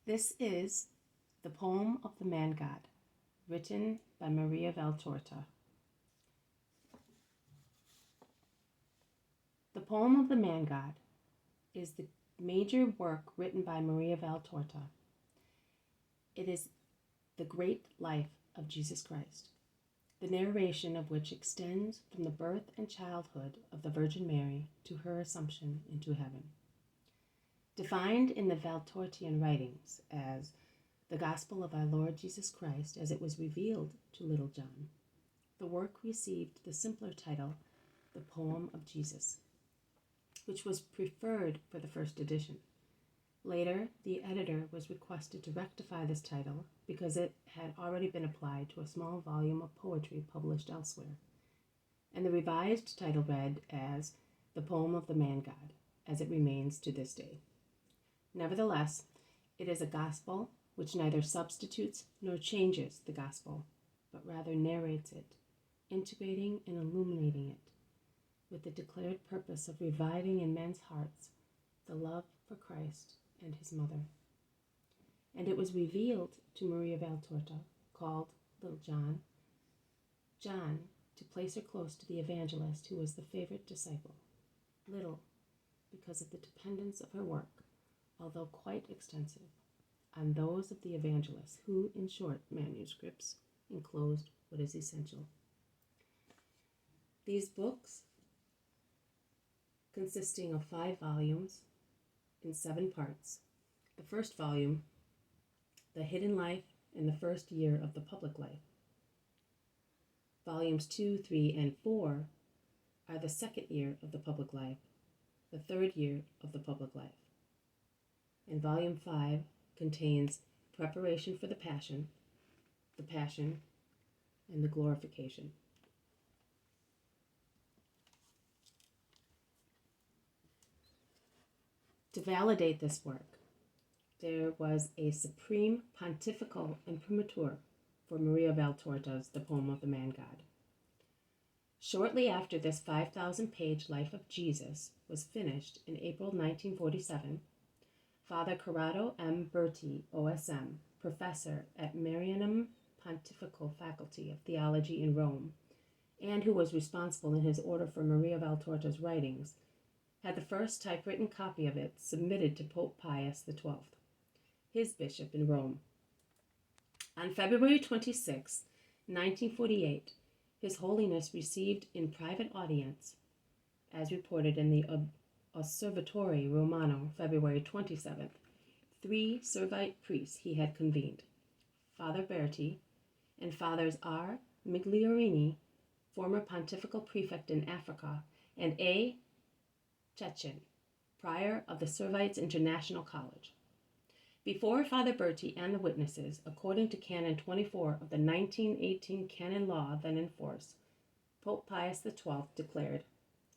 This is The Poem of the Man God, written by Maria Valtorta. The Poem of the Man God is the major work written by Maria Valtorta. It is the great life of Jesus Christ, the narration of which extends from the birth and childhood of the Virgin Mary to her assumption into heaven. Defined in the Valtortian writings as the Gospel of our Lord Jesus Christ as it was revealed to Little John, the work received the simpler title, The Poem of Jesus, which was preferred for the first edition. Later, the editor was requested to rectify this title because it had already been applied to a small volume of poetry published elsewhere, and the revised title read as The Poem of the Man God, as it remains to this day. Nevertheless, it is a gospel which neither substitutes nor changes the gospel, but rather narrates it, integrating and illuminating it, with the declared purpose of reviving in men's hearts the love for Christ and his mother. And it was revealed to Maria Valtorta, called Little John, to place her close to the evangelist who was the favorite disciple, little because of the dependence of her work, although quite extensive, on those of the evangelists who, in short manuscripts, enclosed what is essential. These books, consisting of 5 volumes in 7 parts. The first volume, The Hidden Life in the First Year of the Public Life. Volumes 2, 3, and 4 are the second year of the public life, the third year of the public life. And Volume 5 contains preparation for the Passion, and the Glorification. To validate this work, there was a supreme pontifical imprimatur for Maria Valtorta's The Poem of the Man God. Shortly after this 5,000-page Life of Jesus was finished in April 1947, Father Corrado M. Berti, OSM, professor at Marianum Pontifical Faculty of Theology in Rome, and who was responsible in his order for Maria Valtorta's writings, had the first typewritten copy of it submitted to Pope Pius XII, his bishop in Rome. On February 26, 1948, His Holiness received in private audience, as reported in the Osservatore Romano, February 27th, 3 Servite priests he had convened, Father Berti and Fathers R. Migliorini, former pontifical prefect in Africa, and A. Chechen, prior of the Servites International College. Before Father Berti and the witnesses, according to Canon 24 of the 1918 canon law then in force, Pope Pius XII declared,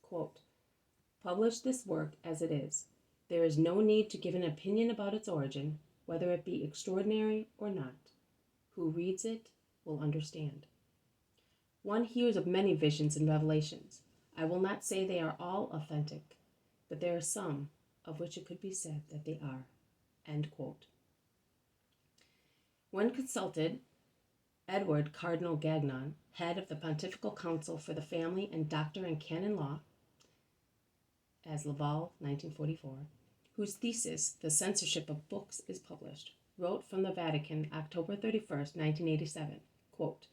quote, "Publish this work as it is. There is no need to give an opinion about its origin, whether it be extraordinary or not. Who reads it will understand. One hears of many visions and revelations. I will not say they are all authentic, but there are some of which it could be said that they are." End quote. When consulted, Edward Cardinal Gagnon, head of the Pontifical Council for the Family and Doctor in Canon Law, as Laval, 1944, whose thesis, The Censorship of Books, is published, wrote from the Vatican, October 31st, 1987, quote,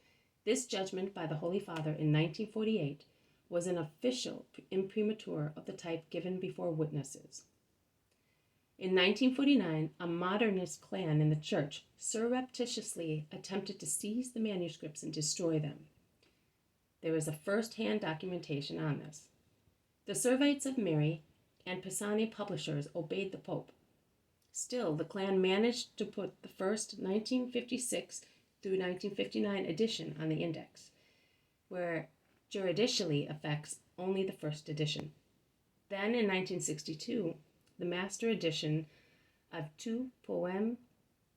"This judgment by the Holy Father in 1948 was an official imprimatur of the type given before witnesses. In 1949, a modernist clan in the church surreptitiously attempted to seize the manuscripts and destroy them. There is a first-hand documentation on this. The Servites of Mary and Pisani publishers obeyed the Pope. Still, the clan managed to put the first 1956 through 1959 edition on the index, where juridicially affects only the first edition. Then, in 1962, the master edition of Tu Poem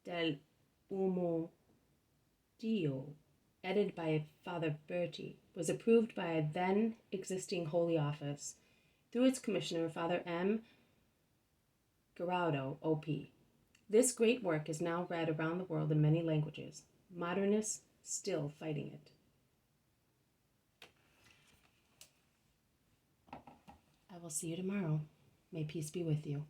del Uomo Dio, edited by Father Berti, was approved by a then existing Holy Office through its commissioner, Father M. Gerardo, OP. This great work is now read around the world in many languages, modernists still fighting it. I will see you tomorrow. May peace be with you.